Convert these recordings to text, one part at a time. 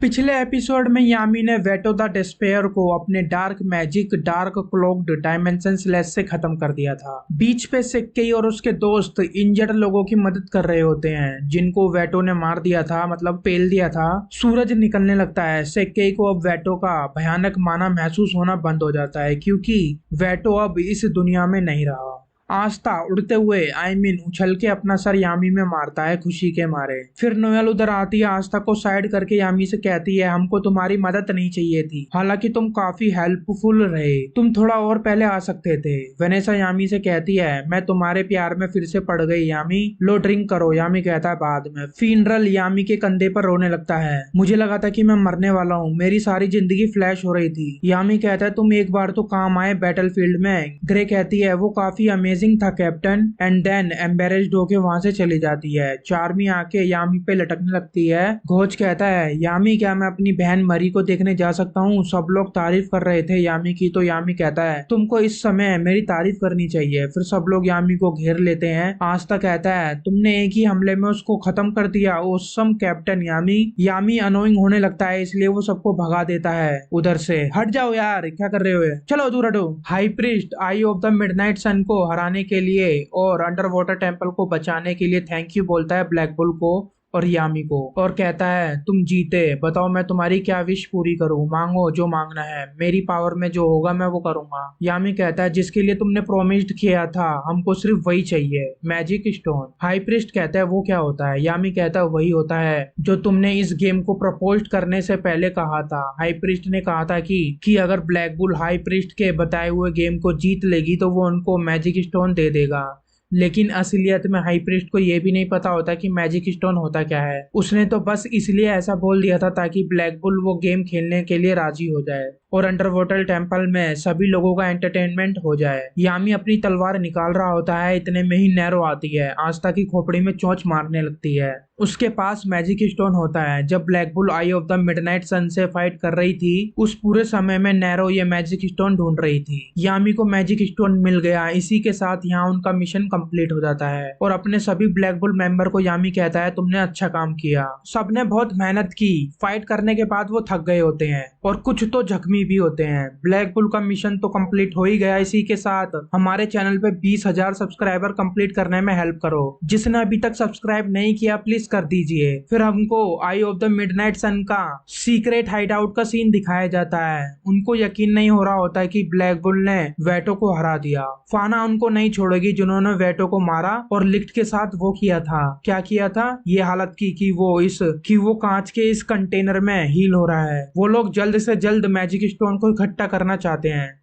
पिछले एपिसोड में यामी ने वेटो द डिस्पेयर को अपने dark magic dark cloaked dimension slash से खत्म कर दिया था। बीच पे सेक्केई और उसके दोस्त इंजर्ड लोगों की मदद कर रहे होते हैं जिनको वेटो ने मार दिया था, मतलब पेल दिया था। सूरज निकलने लगता है। सेक्केई को अब वेटो का भयानक माना महसूस होना बंद हो जाता है क्योंकि वेटो अब इस दुनिया में नहीं रहा। आस्था उड़ते हुए उछल के अपना सर यामी में मारता है खुशी के मारे। फिर नोएल उधर आती है, आस्था को साइड करके यामी से कहती है हमको तुम्हारी मदद नहीं चाहिए थी, हालांकि तुम काफी हेल्पफुल रहे, तुम थोड़ा और पहले आ सकते थे। वेनेसा यामी से कहती है मैं तुम्हारे प्यार में फिर से पड़ गई यामी, लो ड्रिंक करो। यामी कहता है बाद में। फिनरल यामी के कंधे पर रोने लगता है, मुझे लगा था कि मैं मरने वाला हूँ, मेरी सारी जिंदगी फ्लैश हो रही थी। यामी कहता है तुम एक बार तो काम आए बैटलफील्ड में। ग्रे कहती है वो काफी अमेजिंग था कैप्टन, एंड देन एम्बेरेस्ड होके वहां से चली जाती है। चार्मी आके यामी पे लटकने लगती है। घोच कहता है यामी क्या मैं अपनी बहन मरी को देखने जा सकता हूँ, सब लोग तारीफ कर रहे थे यामी की। तो यामी कहता है तुमको इस समय मेरी तारीफ करनी चाहिए। फिर सब लोग यामी को घेर लेते हैं। आस्था कहता है तुमने एक ही हमले में उसको खत्म कर दिया, ओसम कैप्टन यामी। यामी अनोइंग होने लगता है इसलिए वो सबको भगा देता है उधर से। हट जाओ यार, क्या कर रहे हो, चलो दूर हटो। High priest eye of the midnight sun को हराने के लिए और अंडर वाटर टेम्पल को बचाने के लिए थैंक यू बोलता है ब्लैक बुल को और यामी को, और कहता है तुम जीते, बताओ मैं तुम्हारी क्या विश पूरी करूं, मांगो जो मांगना है, मेरी पावर में जो होगा मैं वो करूंगा। यामी कहता है जिसके लिए तुमने प्रोमिस्ड किया था हमको सिर्फ वही चाहिए, मैजिक स्टोन। हाई प्रीस्ट कहता है वो क्या होता है। यामी कहता है वही होता है जो तुमने इस गेम को प्रपोज करने से पहले कहा था। हाई प्रीस्ट ने कहा था कि अगर ब्लैक बुल हाई प्रीस्ट के बताए हुए गेम को जीत लेगी तो वो उनको मैजिक स्टोन दे देगा। लेकिन असलियत में हाई प्रीस्ट को यह भी नहीं पता होता कि मैजिक स्टोन होता क्या है। उसने तो बस इसलिए ऐसा बोल दिया था ताकि ब्लैक बुल वो गेम खेलने के लिए राजी हो जाए और अंडर वाटर टेम्पल में सभी लोगों का एंटरटेनमेंट हो जाए। यामी अपनी तलवार निकाल रहा होता है, इतने में ही नैरो आती है, आस्था की खोपड़ी में चोंच मारने लगती है। उसके पास मैजिक स्टोन होता है। जब black bull eye of the midnight sun से फाइट कर रही थी उस पूरे समय में नैरो ये मैजिक स्टोन ढूंढ रही थी। यामी को मैजिक स्टोन मिल गया। इसी के साथ यहाँ उनका मिशन कंप्लीट हो जाता है और अपने सभी ब्लैक बुल मेंबर को यामी कहता है तुमने अच्छा काम किया। सबने बहुत मेहनत की। फाइट करने के बाद वो थक गए होते हैं और कुछ तो जख्मी भी होते हैं। ब्लैक बुल का मिशन तो कंप्लीट हो ही गया। इसी के साथ हमारे चैनल पे 20,000 सब्सक्राइबर कंप्लीट करने में हेल्प करो। जिसने अभी तक सब्सक्राइब नहीं किया प्लीज कर दीजिए। फिर हमको आई ऑफ द मिडनाइट सन का सीक्रेट हाइड आउट का सीन दिखाया जाता है। उनको यकीन नहीं हो रहा होता है कि ब्लैक बुल ने वेटो को हरा दिया। फाना उनको नहीं छोड़ेगी जिन्होंने वेटो को मारा और लिफ्ट के साथ वो किया था। क्या किया था, ये हालत की कि वो कांच के इस कंटेनर में हील हो रहा है। वो लोग जल्द से जल्द मैजिक स्टोन को इकट्ठा करना चाहते हैं।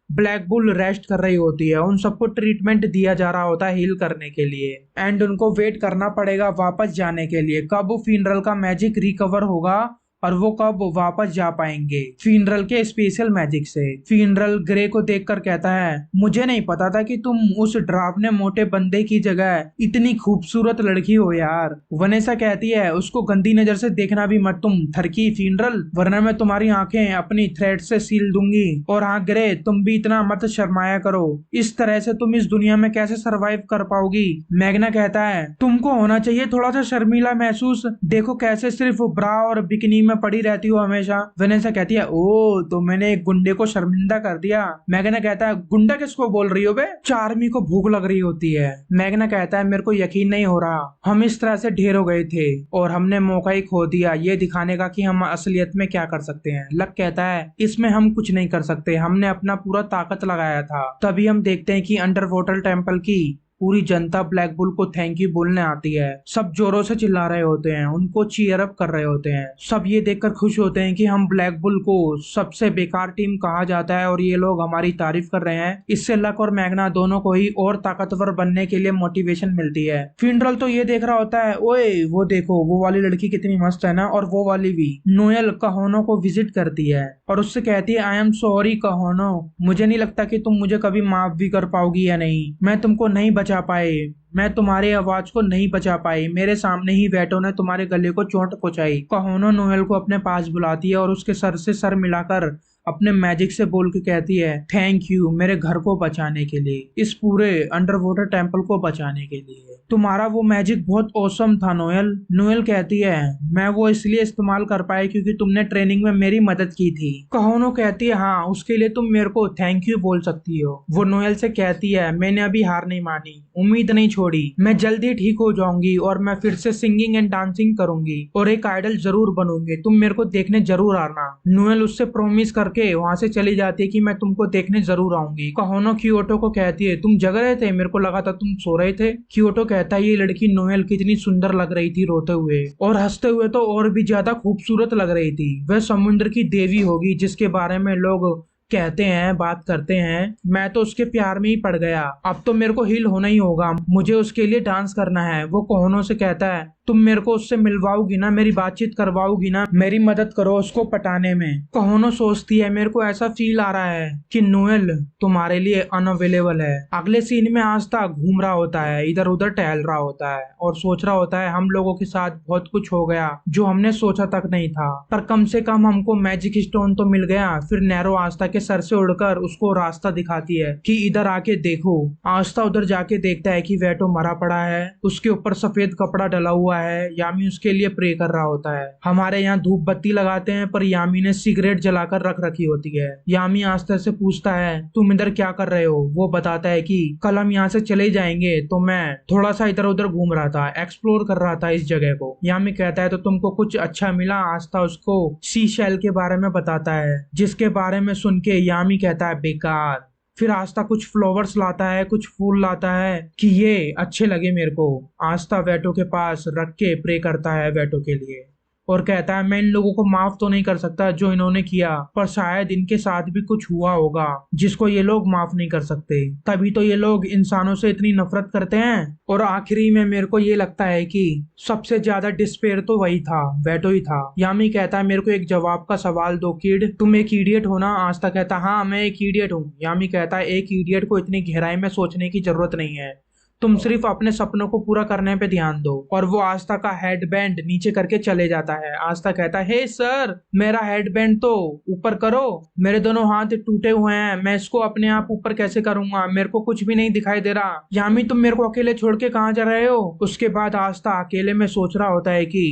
ब्लैक बुल रेस्ट कर रही होती है, उन सबको ट्रीटमेंट दिया जा रहा होता है हील करने के लिए, एंड उनको वेट करना पड़ेगा वापस जाने के लिए कब फिनरल का मैजिक रिकवर होगा और वो कब वापस जा पाएंगे फिनरल के स्पेशल मैजिक से। फिनरल ग्रे को देखकर कहता है मुझे नहीं पता था कि तुम उस डरावने मोटे बंदे की जगह इतनी खूबसूरत लड़की हो यार। वनेसा कहती है उसको गंदी नजर से देखना भी मत तुम थरकी फिनरल, वरना मैं तुम्हारी आंखें अपनी थ्रेड से सील दूंगी। और हाँ ग्रे, तुम भी इतना मत शर्माया करो, इस तरह से तुम इस दुनिया में कैसे सरवाइव कर पाओगी। मैग्ना कहता है तुमको होना चाहिए थोड़ा सा शर्मीला महसूस, देखो कैसे सिर्फ ब्रा और बिकनी में पड़ी रहती हो हमेशा। वेनेसा कहती है ओ तो मैंने एक गुंडे को शर्मिंदा कर दिया। मैग्ना कहता है गुंडा किसको बोल रही हो बे। चार्मी को भूख लग रही होती है। मैग्ना कहता है मेरे को यकीन नहीं हो रहा, हम इस तरह से ढेर हो गए थे और हमने मौका ही खो दिया ये दिखाने का कि हम असलियत में क्या कर सकते हैं। लक कहता है इसमें हम कुछ नहीं कर सकते, हमने अपना पूरा ताकत लगाया था। तभी हम देखते हैं कि अंडर वाटर टेम्पल की पूरी जनता ब्लैक बुल को थैंक यू बोलने आती है। सब जोरों से चिल्ला रहे होते हैं, उनको चीयर अप कर रहे होते हैं। सब ये देखकर खुश होते हैं कि हम ब्लैक बुल को सबसे बेकार टीम कहा जाता है और ये लोग हमारी तारीफ कर रहे हैं। इससे लक और मैग्ना दोनों को ही और ताकतवर बनने के लिए मोटिवेशन मिलती है। फिनरल तो ये देख रहा होता है ओए वो देखो वो वाली लड़की कितनी मस्त है ना, और वो वाली भी। नोएल कहोनो को विजिट करती है और उससे कहती है आई एम सॉरी कहोनो, मुझे नहीं लगता कि तुम मुझे कभी माफ भी कर पाओगी या नहीं, मैं तुमको नहीं बचा पाए, मैं तुम्हारी आवाज को नहीं बचा पाई, मेरे सामने ही वेटो ने तुम्हारे गले को चोट पहुंचाई। कहोनो नोएल को अपने पास बुलाती है और उसके सर से सर मिलाकर अपने मैजिक से बोल के कहती है थैंक यू मेरे घर को बचाने के लिए, इस पूरे अंडर वाटर टेम्पल को बचाने के लिए। तुम्हारा वो मैजिक बहुत औसम था नोएल। नोएल कहती है मैं वो इसलिए इस्तेमाल कर पाई क्योंकि तुमने ट्रेनिंग में मेरी मदद की थी। कहोनो कहती है हाँ उसके लिए तुम मेरे को थैंक यू बोल सकती हो। वो नोएल से कहती है मैंने अभी हार नहीं मानी, उम्मीद नहीं छोड़ी, मैं जल्दी ठीक हो जाऊंगी और मैं फिर से सिंगिंग एंड डांसिंग करूंगी और एक आइडल जरूर बनूंगी, तुम मेरे को देखने जरूर आना। नोएल उससे प्रॉमिस करके वहां से चली जाती है कि मैं तुमको देखने जरूर आऊंगी। कहोनो क्योटो को कहती है तुम जग रहे थे, मेरे को लगा था तुम सो रहे थे। क्योटो कहता है ये लड़की नोएल कितनी सुंदर लग रही थी रोते हुए, और हंसते हुए तो और भी ज्यादा खूबसूरत लग रही थी। वह समुद्र की देवी होगी जिसके बारे में लोग कहते हैं, बात करते हैं। मैं तो उसके प्यार में ही पड़ गया, अब तो मेरे को हील होना ही होगा, मुझे उसके लिए डांस करना है। वो कहोनो से कहता है तुम मेरे को उससे मिलवाओगी ना, मेरी बातचीत करवाओगी ना, मेरी मदद करो उसको पटाने में। कहोनो सोचती है मेरे को ऐसा फील आ रहा है कि नोएल तुम्हारे लिए अनअवेलेबल है। अगले सीन में आस्था घूम रहा होता है, इधर उधर टहल रहा होता है और सोच रहा होता है हम लोगों के साथ बहुत कुछ हो गया जो हमने सोचा तक नहीं था, पर कम से कम हमको मैजिक स्टोन तो मिल गया। फिर नैरो आस्था के सर से उड़कर उसको रास्ता दिखाती है कि इधर आके देखो। आस्था उधर जाके देखता है कि वेटो मरा पड़ा है, उसके ऊपर सफेद कपड़ा डला हुआ है। यामी उसके लिए प्रे कर रहा होता है। हमारे यहाँ धूप बत्ती लगाते हैं पर यामी ने सिगरेट जलाकर रख रखी होती है। यामी आस्था से पूछता है तुम इधर क्या कर रहे हो। वो बताता है कि कल हम यहाँ से चले जाएंगे तो मैं थोड़ा सा इधर उधर घूम रहा था, एक्सप्लोर कर रहा था इस जगह को। यामी कहता है तो तुमको कुछ अच्छा मिला। आस्था उसको सी शेल के बारे में बताता है जिसके बारे में सुन के यामी कहता है बेकार। फिर आस्था कुछ फ्लावर्स लाता है, कुछ फूल लाता है कि ये अच्छे लगे मेरे को। आस्था वेटो के पास रख के प्रे करता है वेटो के लिए और कहता है मैं इन लोगों को माफ तो नहीं कर सकता जो इन्होंने किया, पर शायद इनके साथ भी कुछ हुआ होगा जिसको ये लोग माफ नहीं कर सकते, तभी तो ये लोग इंसानों से इतनी नफरत करते हैं। और आखिरी में मेरे को ये लगता है कि सबसे ज्यादा डिस्पेयर तो वही था, वेटो ही था। यामी कहता है मेरे को एक जवाब का सवाल दो किड, तुम एक इडियट हो ना। आस्था कहता हाँ मैं एक इडियट हूँ। यामी कहता है एक इडियट को इतनी गहराई में सोचने की जरूरत नहीं है, तुम सिर्फ अपने सपनों को पूरा करने पे ध्यान दो। और वो आस्था का हेडबैंड नीचे करके चले जाता है। आस्था कहता है हे सर मेरा हेडबैंड तो ऊपर करो, मेरे दोनों हाथ टूटे हुए हैं, मैं इसको अपने आप ऊपर कैसे करूंगा, मेरे को कुछ भी नहीं दिखाई दे रहा। यामी तुम मेरे को अकेले छोड़ के कहाँ जा रहे हो। उसके बाद आस्था अकेले में सोच रहा होता है कि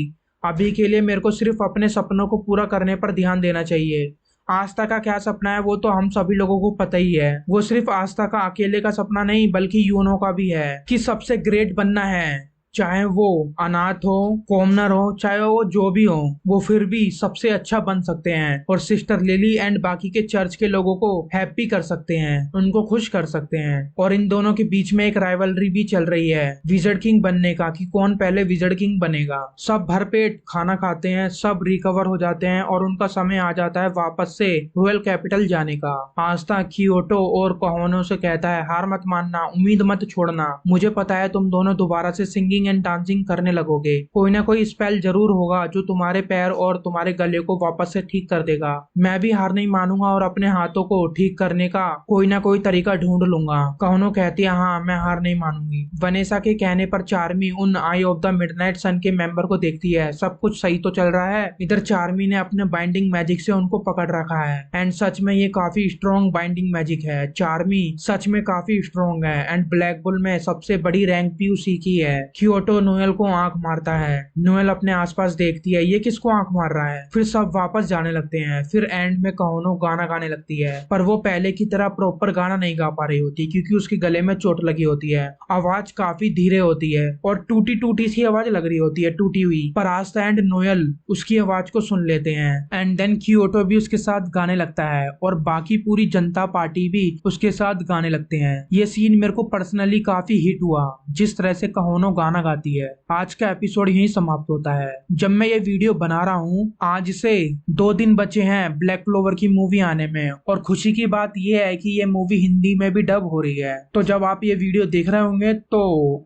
अभी के लिए मेरे को सिर्फ अपने सपनों को पूरा करने पर ध्यान देना चाहिए। आस्था का क्या सपना है वो तो हम सभी लोगों को पता ही है। वो सिर्फ आस्था का अकेले का सपना नहीं बल्कि यूनो का भी है कि सबसे ग्रेट बनना है, चाहे वो अनाथ हो, कॉमनर हो, चाहे वो जो भी हो, वो फिर भी सबसे अच्छा बन सकते हैं और सिस्टर लिली एंड बाकी के चर्च के लोगों को हैप्पी कर सकते हैं, उनको खुश कर सकते हैं। और इन दोनों के बीच में एक राइवलरी भी चल रही है विजर्ड किंग बनने का कि कौन पहले विजर्ड किंग बनेगा। सब भरपेट खाना खाते हैं, सब रिकवर हो जाते हैं और उनका समय आ जाता है वापस से रॉयल कैपिटल जाने का। आस्था क्योटो और कहोनो से कहता है हार मत मानना, उम्मीद मत छोड़ना, मुझे पता है तुम दोनों दोबारा से सिंगिंग एंड डांसिंग करने लगोगे, कोई ना कोई स्पेल जरूर होगा जो तुम्हारे पैर और तुम्हारे गले को वापस से ठीक कर देगा। मैं भी हार नहीं मानूंगा और अपने हाथों को ठीक करने का कोई ना कोई तरीका ढूंढ लूंगा। कहोनो कहती है हाँ मैं हार नहीं मानूंगी। वनेसा के कहने पर चार्मी उन आई ऑफ द मिडनाइट सन के मेंबर को देखती है, सब कुछ सही तो चल रहा है। इधर चार्मी ने अपने बाइंडिंग मैजिक से उनको पकड़ रखा है एंड सच में ये काफी स्ट्रॉन्ग बाइंडिंग मैजिक है। चार्मी सच में काफी स्ट्रॉन्ग है एंड ब्लैक बुल में सबसे बड़ी रैंक भी उसी की है। क्योटो नोएल को आंख मारता है। नोएल अपने आसपास देखती है ये किसको आंख मार रहा है। फिर सब वापस जाने लगते हैं। फिर एंड में कहोनो गाना गाने लगती है पर वो पहले की तरह प्रॉपर गाना नहीं गा पा रही होती क्योंकि उसके गले में चोट लगी होती है। आवाज काफी धीरे होती है और टूटी टूटी सी आवाज लग रही होती है, टूटी हुई। पर आस्था एंड नोएल उसकी आवाज को सुन लेते हैं एंड देन क्योटो भी उसके साथ गाने लगता है और बाकी पूरी जनता पार्टी भी उसके साथ गाने लगते हैं। ये सीन मेरे को पर्सनली काफी हिट हुआ जिस तरह से कहोनो गाना गाती है। आज का एपिसोड यहीं समाप्त होता है। जब मैं ये वीडियो बना रहा हूँ आज से 2 दिन बचे हैं ब्लैक क्लोवर की मूवी आने में और खुशी की बात ये है कि ये मूवी हिंदी में भी डब हो रही है। तो जब आप ये वीडियो देख रहे होंगे तो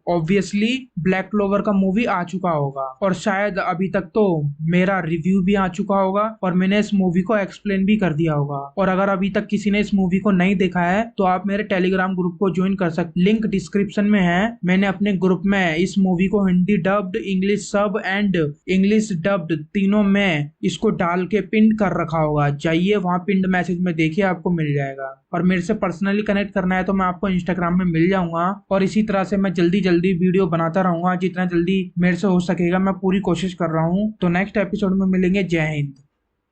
ऑब्वियसली ब्लैक क्लोवर का मूवी आ चुका होगा और शायद अभी तक तो मेरा रिव्यू भी आ चुका होगा और मैंने इस मूवी को एक्सप्लेन भी कर दिया होगा। और अगर अभी तक किसी ने इस मूवी को नहीं देखा है तो आप मेरे टेलीग्राम ग्रुप को ज्वाइन कर सकते, लिंक डिस्क्रिप्शन में है। मैंने अपने ग्रुप में इस मूवी को हिंदी डब्ड, इंग्लिश सब एंड इंग्लिश डब्ड तीनों में इसको डाल के पिन कर रखा होगा। जाइए वहां पिंड मैसेज में देखिए, आपको मिल जाएगा। और मेरे से पर्सनली कनेक्ट करना है तो मैं आपको इंस्टाग्राम में मिल जाऊंगा, और इसी तरह से मैं जल्दी जल्दी वीडियो बनाता रहूंगा। जितना जल्दी मेरे से हो सकेगा मैं पूरी कोशिश कर रहा हूँ। तो नेक्स्ट एपिसोड में मिलेंगे। जय हिंद।